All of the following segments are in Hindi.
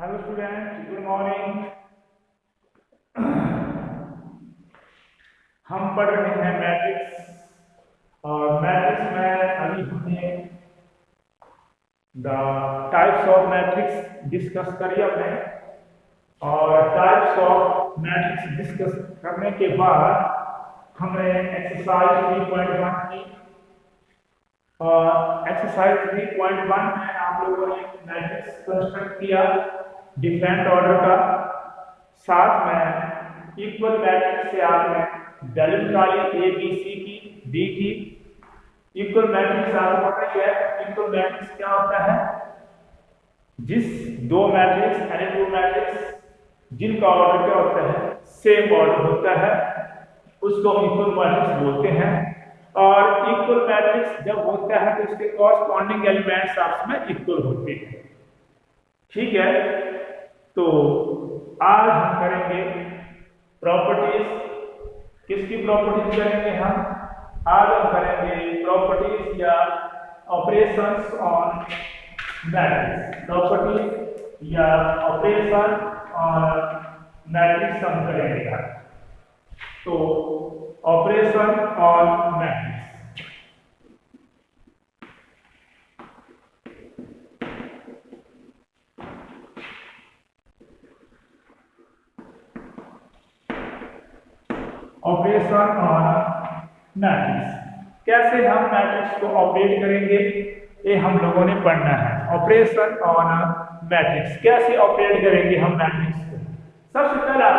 Hello student, good morning. हम पढ़ रहे हैं मैट्रिक्स और मैट्रिक्स में अभी हमने the types of matrix discuss करी हमने। और टाइप्स ऑफ मैट्रिक्स डिस्कस करने के बाद हमने एक्सरसाइज 3.1 की। और एक्सरसाइज 3.1 में आप लोगों ने मैट्रिक्स कंस्ट्रक्ट किया डिफरेंट ऑर्डर का, साथ में इक्वल मैट्रिक्स से आपने वैल्यू निकाली ए बी सी की, डी की। इक्वल मैट्रिक्स आपको पता ही है, इक्वल मैट्रिक्स क्या होता है? जिस दो मैट्रिक्स यानी टू मैट्रिक्स जिनका ऑर्डर क्या होता है, सेम ऑर्डर होता है, उसको हम इक्वल मैट्रिक्स बोलते हैं। और इक्वल मैट्रिक्स जब होता है तो उसके कॉरस्पॉन्डिंग एलिमेंट्स आपस में इक्वल होते हैं। ठीक है, तो आज हम करेंगे प्रॉपर्टीज। किसकी प्रॉपर्टीज करेंगे हम? आज हम करेंगे प्रॉपर्टीज या ऑपरेशंस ऑन मैट्रिक्स। प्रॉपर्टीज या ऑपरेशन ऑन मैट्रिक्स हम करेंगे आज। तो operation on matrix. Operation on matrix, कैसे हम मैट्रिक्स को ऑपरेट करेंगे ये हम लोगों ने पढ़ना है। ऑपरेशन ऑन मैट्रिक्स कैसे ऑपरेट करेंगे हम मैट्रिक्स को? सबसे पहला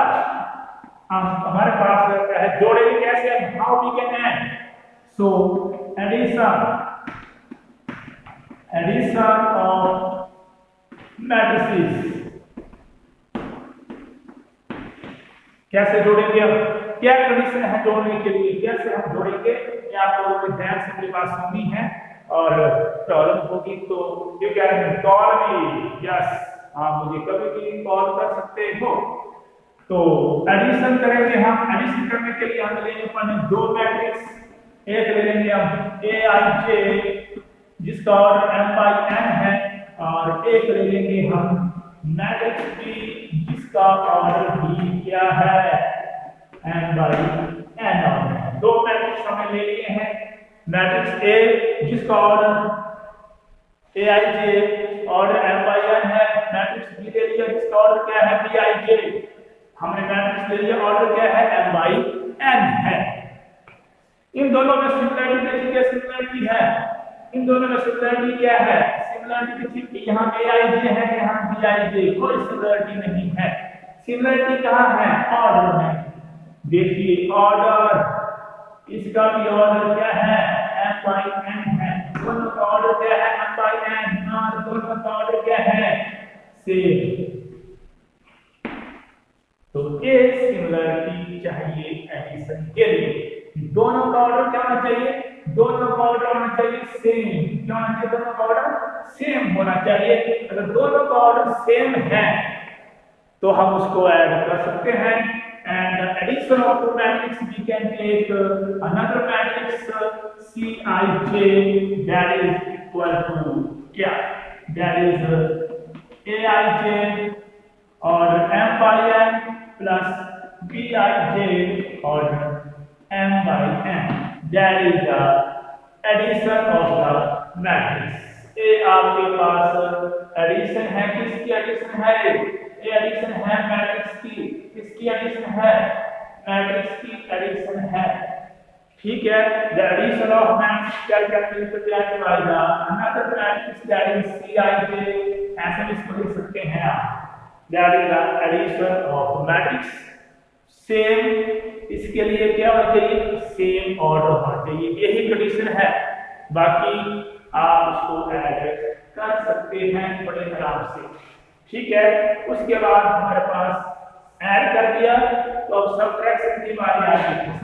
हमारे पास रहता है जोड़ेंगे कैसे, how we can add. So addition of matrices कैसे जोड़ेंगे हम? क्या कंडीशन है जोड़ने के लिए, कैसे हम जोड़ेंगे, ये आप लोगों ने ध्यान से मेरी बात सुननी है। और प्रॉब्लम होगी तो you can call me, yes आप मुझे कभी भी कॉल कर सकते हो। तो एडिशन करेंगे हम। एडिशन करने के लिए हम लेंगे पहले दो मैट्रिक्स। एक ले लेंगे हम ए आई जे जिसका ऑर्डर m बाई n है, और एक ले लेंगे हम मैट्रिक्स बी जिसका ऑर्डर भी क्या है, m बाई n ऑर्डर है। दो मैट्रिक्स हमने ले लिए हैं। मैट्रिक्स ए जिसका order A I J order m by n है। मैट्रिक्स बी ले लिया जिसका ऑर्डर क्या है, बी आई जे। हमने मैट्रिक्स ले लिया, ऑर्डर क्या है, m बाई n है। इन दोनों में सिमिलरिटी देखिए, क्या सिमिलरिटी है? इन दोनों में सिमिलरिटी क्या है? सिमिलरिटी देखिए, यहाँ ए आई जे है, यहाँ बी आई जे, कोई सिमिलरिटी नहीं है। सिमिलरिटी कहाँ है? ऑर्डर में। देखिए ऑर्डर, इसका भी ऑर्डर क्या है, m बाई n है। दोनों का ऑर्डर क्या है, m बाई n, और दोनों का ऑर्डर क्या है, सेम। तो ये सिमिलरिटी चाहिए एडिशन के लिए। दोनों का ऑर्डर क्या होना चाहिए? दोनों का ऑर्डर होना चाहिए सेम। क्या होना चाहिए? दोनों का ऑर्डर सेम होना चाहिए। अगर दोनों का ऑर्डर सेम है तो हम उसको ऐड कर सकते हैं। And addition of two matrix we can take another matrix Cij that is equal to क्या? That is Aij और m by n plus Bij और m by n, that is the addition of the matrix। ये आपके पास एडिशन है। किसकी एडिशन है? ये एडिशन है मैट्रिक्स की। किसकी एडिशन है? मैट्रिक्स की एडिशन है। ठीक है, the addition of matrix क्या calculate by the another matrix that is Cij, ऐसे इसको लिख सकते हैं आप। that is the addition of matrix same. इसके लिए क्या होना चाहिए? सेम ऑर्डर होना चाहिए, यही कंडीशन है। बाकी आप उसको ऐड कर सकते हैं बड़े आराम से। ठीक है, उसके बाद हमारे पास ऐड कर दिया तो अब सबट्रैक्शन की बारी आ गई।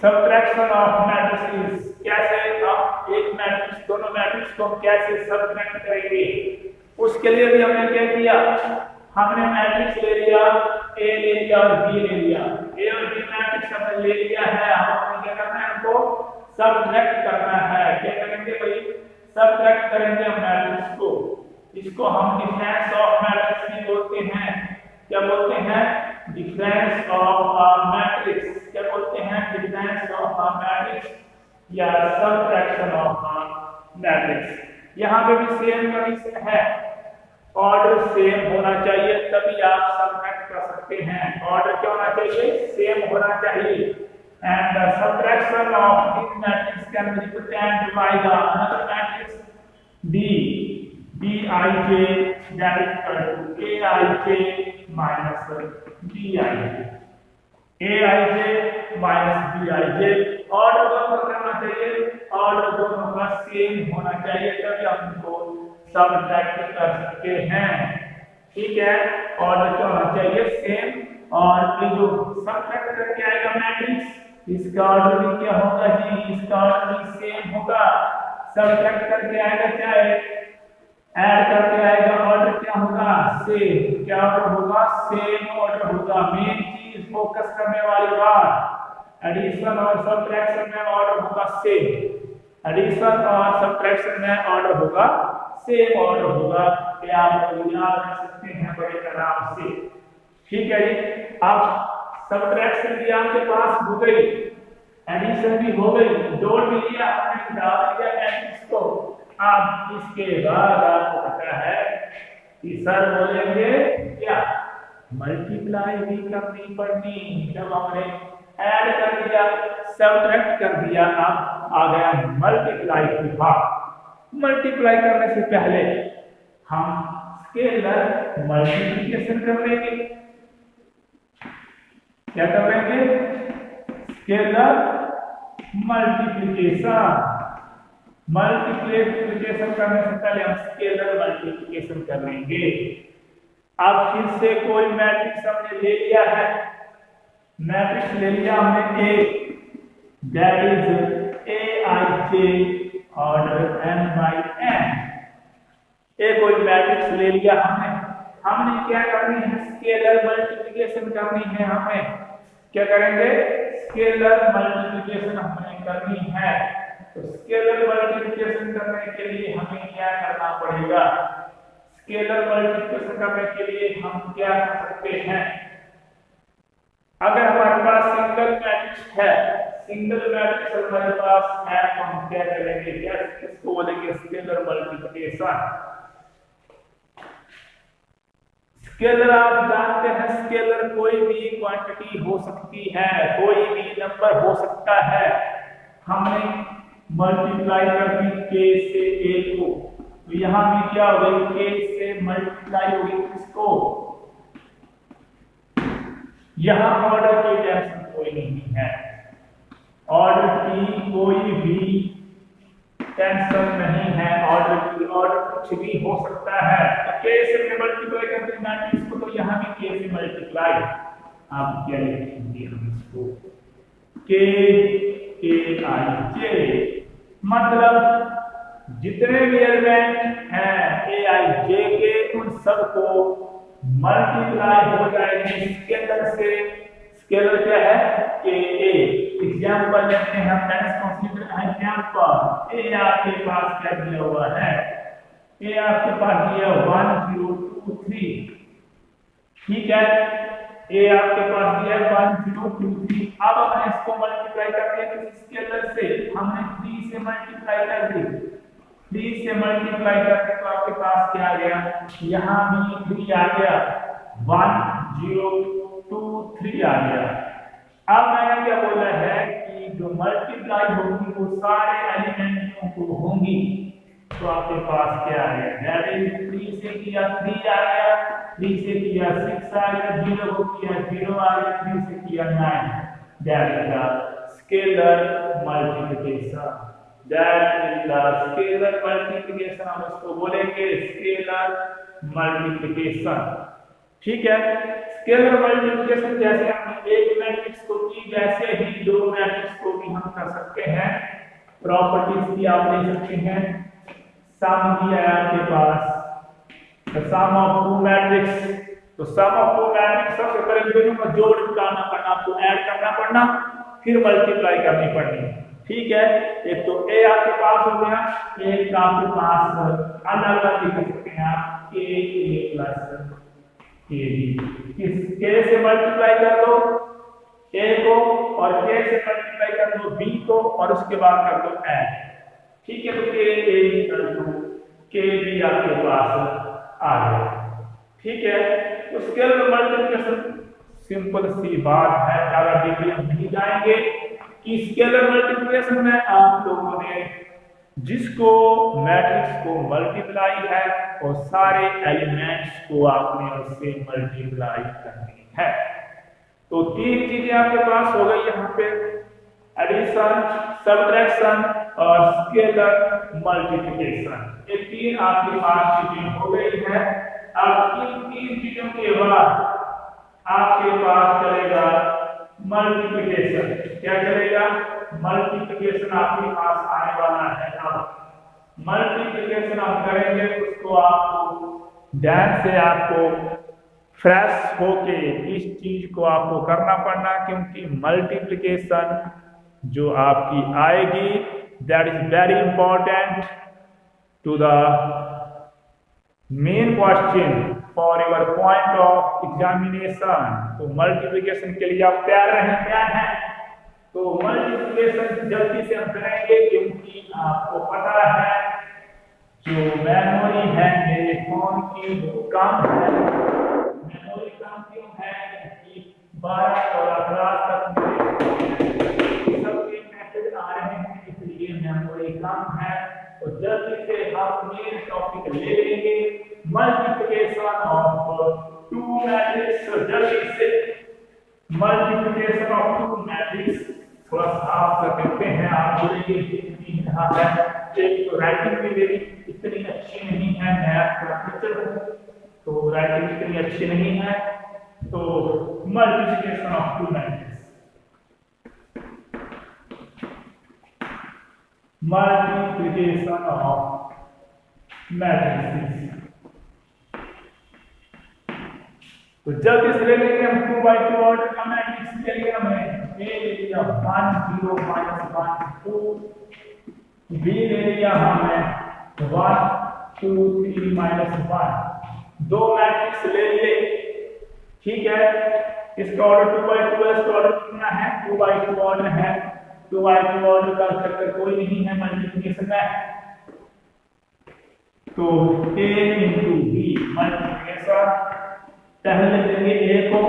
सबट्रैक्शन ऑफ मैट्रिसेस, कैसे आप एक मैट्रिक्स, दोनों मैट्रिक्स को हम कैसे सबट्रैक्ट करेंगे, उसके लिए भी हमने क्या किया? हमने मैट्रिक्स ले लिया, ए ले लिया और बी ले लिया। ए और बी मैट्रिक्स हमने ले लिया है। हमें क्या करना है? हमको सबट्रैक्ट करना है। क्या करेंगे भाई? सब्ट्रैक्ट करेंगे मैट्रिक्स को। इसको हम डिफरेंस ऑफ मैट्रिक्स भी बोलते हैं। क्या बोलते हैं? Difference of a matrix. क्या बोलते हैं? डिफरेंस ऑफ अ मैट्रिक्स या सब्ट्रैक्शन ऑफ अ मैट्रिक्स। यहाँ पे भी सेम कंडीशन है, ऑर्डर सेम होना चाहिए तभी आप सब्ट्रैक्ट कर सकते हैं। ऑर्डर क्या होना चाहिए? सेम होना चाहिए। And the subtraction of this matrix can be represented by the another matrix B, Bij that is equal to Aij minus Bij, Aij minus Bij। Order दोनों का करना चाहिए, ऑर्डर दोनों का सेम होना चाहिए तभी हम इनको सब्ट्रैक्ट कर सकते हैं। ठीक है, ऑर्डर क्या होना चाहिए? सेम। और ये जो सब्ट्रैक्ट करके आएगा मैट्रिक्स, इसका ऑर्डर भी क्या होगा जी? इसका ऑर्डर भी सेम होगा। सब्ट्रैक्ट करके आएगा चाहे ऐड करके आएगा, ऑर्डर क्या होगा? सेम। क्या ऑर्डर होगा? सेम ऑर्डर होगा। मेन चीज फोकस करने वाली बात, एडिशन और सब्ट्रैक्शन में ऑर्डर होगा सेम। एडिशन और सब्ट्रैक्शन में ऑर्डर होगा सेम ऑर्डर होगा। क्या आप याद रख सकते हैं बड़े आराम से। ठीक है जी। आप सब्ट्रैक्शन भी आपके पास हो गई, एडिशन भी हो गई, जोड़ भी लिया, आपने डाल दिया मैट्रिक्स को। अब इसके बाद आपको पता है कि सर बोलेंगे क्या? मल्टीप्लाई भी करनी पड़नी। जब हमने ऐड कर दिया, सब्ट्रैक्ट कर दिया, अब आ गया मल्टीप्लाई की बात। मल्टीप्लाई करने से पहले हम स्केलर मल्टीप्लिकेशन कर लेंगे। क्या कर लेंगे? Scalar multiplication. मल्टीप्लिकेशन करने से पहले हम स्केलर मल्टीप्लिकेशन कर लेंगे। अब फिर से कोई मैट्रिक्स हमने ले लिया है, मैट्रिक्स ले लिया हमने A, that is Aij order n/n। A कोई मैट्रिक्स ले लिया हमने क्या करनी है? स्केलर मल्टीप्लिकेशन करनी है। हमें क्या करेंगे? स्केलर मल्टीप्लिकेशन हमें करनी है। तो स्केलर मल्टीप्लिकेशन करने के लिए हमें क्या करना पड़ेगा? स्केलर मल्टीप्लिकेशन करने के लिए हम क्या कर सकते हैं? अगर हमारे पास सिंगल मैट्रिक्स है, सिंगल मैट्रिक्स हमारे पास है, तो हम क्या करेंगे? क्या इसको बोलेंगे? Scalar multiplication. स्केलर आप जानते हैं, स्केलर कोई भी क्वांटिटी हो सकती है, कोई भी नंबर हो सकता है। हमने मल्टीप्लाई कर दी k से a को, तो यहां भी क्या हो गई? k से मल्टीप्लाई होगी किसको? यहां ऑर्डर की टेंशन कोई नहीं है, ऑर्डर की कोई भी टेंशन नहीं है। ऑर्डर की ऑर्डर कुछ भी हो सकता है। तो k से मल्टीप्लाई करते मैट्रिक्स को, तो यहां भी k से मल्टीप्लाई। आप क्या लिखेंगे? हम इसको k Aij, मतलब जितने भी एलिमेंट हैं Aij के, उन सबको मल्टीप्लाई हो जाएंगे स्केलर से। स्केलर क्या है? Ka। एग्जांपल लेते हैं हम, लेट्स कंसीडर एग्जांपल। ए आपके पास क्या दिया हुआ है? ए आपके पास दिया 1 0 2 3। ठीक है, ए आपके पास दिया 1 0 2 3। अब हमने इसको मल्टीप्लाई कर दिया किस स्केलर से? हमने 3 से मल्टीप्लाई कर दी। 3 से मल्टीप्लाई करके तो आपके पास क्या आ गया? यहाँ भी 3 आ गया, 1 0 2 3 आ गया। अब मैंने क्या बोला है कि जो मल्टीप्लाई होगी वो सारे एलिमेंटों को होंगी। तो आपके पास क्या आ गया? दैट इज 3 से किया 3 आ गया, 3 से किया 6 आ गया, 0 को किया 0 आ गया, 3 से किया 9। That is the scalar multiplication. That is the scalar multiplication. हम इसको बोलेंगे स्केलर मल्टीप्लिकेशन। ठीक है, स्केलर मल्टीप्लिकेशन जैसे हमने एक मैट्रिक्स को की, वैसे ही दो मैट्रिक्स को भी हम कर सकते हैं। प्रॉपर्टीज भी आप ले सकते हैं। सम दिया है आपके पास, the sum of two matrix. तो सम ऑफ टू मैट्रिक्स सबसे पहले दोनों का जोड़ निकालना पड़ना, आपको ऐड करना पड़ना, फिर मल्टीप्लाई करनी पड़नी। ठीक है, एक तो ए आपके पास हो गया, एक आपके पास अलग अलग लिख सकते हैं आप ए प्लस ए बी। किस के से मल्टीप्लाई कर दो ए को और के से मल्टीप्लाई कर दो बी को और उसके बाद कर दो ऐड। ठीक है, तो के ए इक्वल टू के बी आपके पास आ गया। ठीक है, तो स्केलर मल्टीप्लिकेशन सिंपल सी बात है, ज्यादा डिग्री हम नहीं जाएंगे कि स्केलर मल्टीप्लिकेशन में आप लोगों ने जिसको मैट्रिक्स को मल्टीप्लाई है और सारे एलिमेंट्स को आपने उससे मल्टीप्लाई करनी है। तो तीन चीजें आपके पास हो गई यहाँ पे, एडिशन, सब्ट्रैक्शन और स्केलर मल्टीप्लिकेशन। ये तीन आपके पास चीजें हो गई है। अब इन तीन चीजों के बाद आपके पास चलेगा मल्टीप्लिकेशन। क्या चलेगा? मल्टीप्लिकेशन आपके पास आने वाला है। अब मल्टीप्लिकेशन हम करेंगे, उसको आपको ध्यान से आपको फ्रेश होके इस चीज को आपको करना पड़ना, क्योंकि मल्टीप्लिकेशन जो आपकी आएगी that is very important to the main question for your point of examination. तो मल्टीप्लिकेशन के लिए आप तैयार हैं? तो मल्टीप्लिकेशन जल्दी से हम करेंगे, क्योंकि आपको पता है जो मेमोरी है मेरे फोन की वो कम है। मेमोरी कम क्यों है? क्योंकि 12 और 18 तक सबके मैसेज आ रहे हैं, इसलिए मेमोरी कम है। तो जल्दी से हम मेन टॉपिक ले लेंगे, मल्टीप्लिकेशन ऑफ टू मैट्रिक्स। जल्दी से मल्टीप्लिकेशन ऑफ टू मैट्रिक्स थोड़ा साफ कर देते हैं। आप बोलेंगे यहाँ है, एक तो राइटिंग भी मेरी इतनी अच्छी नहीं है, मैथ का टीचर हूँ तो राइटिंग इतनी अच्छी नहीं है। तो multiplication of two matrix, multiplication of matrix. तो जल्दी से ले लेंगे हम 2 by 2 ऑर्डर का मैट्रिक्स ले लिया हमने। ए ले लिया 1 0 -1 2, बी ले लिया हमने 1 2 3 -1। दो मैट्रिक्स ले लिए। ठीक है, इसका ऑर्डर 2 by 2 है, इसका ऑर्डर कितना है? 2 by 2 ऑर्डर है। 2 by 2 ऑर्डर का चक्कर कोई नहीं है मल्टीप्लिकेशन में। तो a into b मल्टीप्लिकेशन, पहले लेंगे a को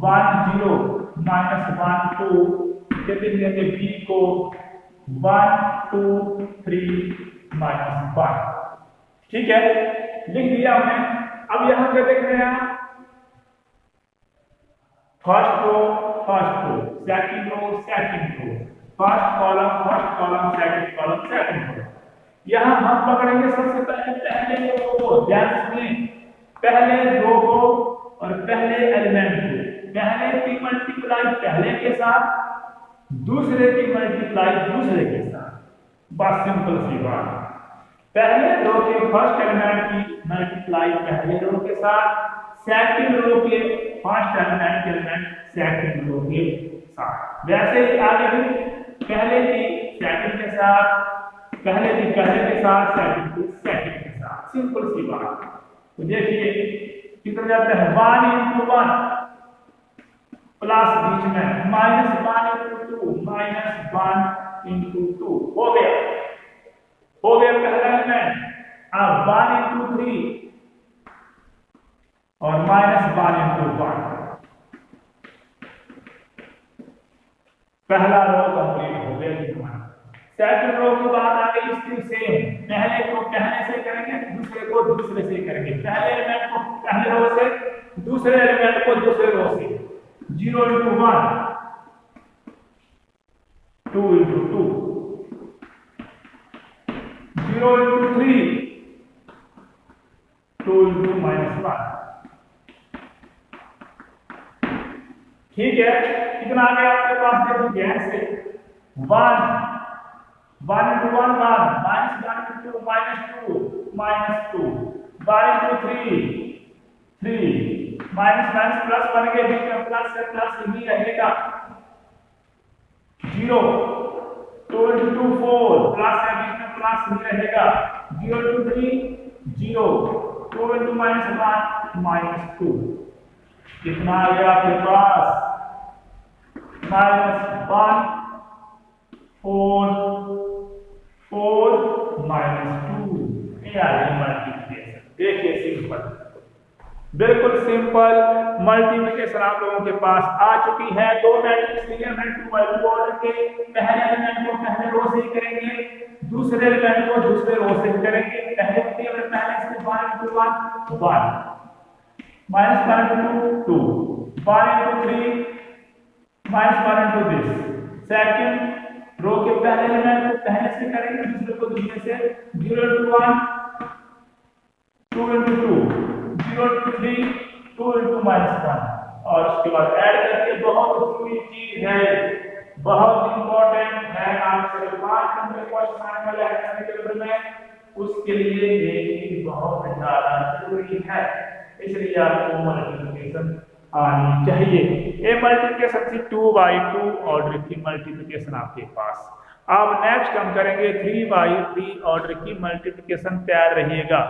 1 0 -1 2, फिर लेंगे b को 1 2 3 -1। ठीक है, लिख दिया हमने। अब यहां क्या देख रहे हैं? First row, second row, first column, second column. यहां हम पकड़ेंगे सबसे पहले रो को। ध्यान से पहले रो को और पहले एलिमेंट को, पहले की मल्टीप्लाई पहले के साथ, दूसरे की मल्टीप्लाई दूसरे के साथ। बस सिंपल सी बात। पहले रो के फर्स्ट एलिमेंट की मल्टीप्लाई पहले रो के साथ, सेकंड रो के फर्स्ट एलिमेंट सेकंड रो के साथ। वैसे ही आगे भी पहले की सेकंड के साथ, पहले की पहले के साथ, सेकंड की सेकंड के साथ। सिंपल सी बात। तो देखिए कितना जाता है? 1 into 1 प्लस बीच में -1 into 2 -1 into 2 हो गया पहला एलिमेंट। अब 1 into 3 और -1 into 1, पहला रो कंप्लीट हो गया। सेकंड रो की बात आ गई, इसकी सेम। पहले को पहले से करेंगे, दूसरे को दूसरे से करेंगे। पहले एलिमेंट को पहले रो से, दूसरे एलिमेंट को दूसरे रो से। 0 into 1 2 into 2, 0 into 3 2 into -1। ठीक है, कितना आ गया आपके पास? देखो ध्यान से 1 into 1 -1 into 2 -2 -2, 1 into 3 minus plus बन गए, बीच में प्लस से प्लस ही रहेगा। 0 2 into 4 प्लस है, बीच में प्लस ही रहेगा। 0 into 3 0, 2 into -1 -2, कितना आ गया आपके पास? -1 4 4 -2, ये आ गया मल्टीप्लिकेशन। देखिए सिंपल, बिल्कुल सिंपल मल्टीप्लिकेशन आप लोगों के पास आ चुकी है। दो मैट्रिक्स लिए हैं 2 by 2 ऑर्डर के, पहले एलिमेंट को पहले रो से ही करेंगे, दूसरे एलिमेंट को दूसरे रो से करेंगे। पहले टेबल पहले से 1 into 1 1 -1 into 2 1 into 3 -1 into this। Second row के पहले एलिमेंट को पहले से करेंगे, दूसरे को दूसरे से। 0 into 1 2 into 2 0 into 3 2 into -1, और उसके बाद ऐड करके बहुत जरूरी चीज है, बहुत इंपॉर्टेंट है। आपसे 5 नंबर क्वेश्चन आने वाला है सेमेस्टर में, उसके लिए ये चीज बहुत ज्यादा जरूरी है, इसलिए आपको मल्टीप्लिकेशन आनी चाहिए। ये मल्टीप्लिकेशन थी 2 by 2 ऑर्डर की मल्टीप्लिकेशन आपके पास। अब नेक्स्ट हम करेंगे 3 by 3 ऑर्डर की मल्टीप्लिकेशन। तैयार रहिएगा।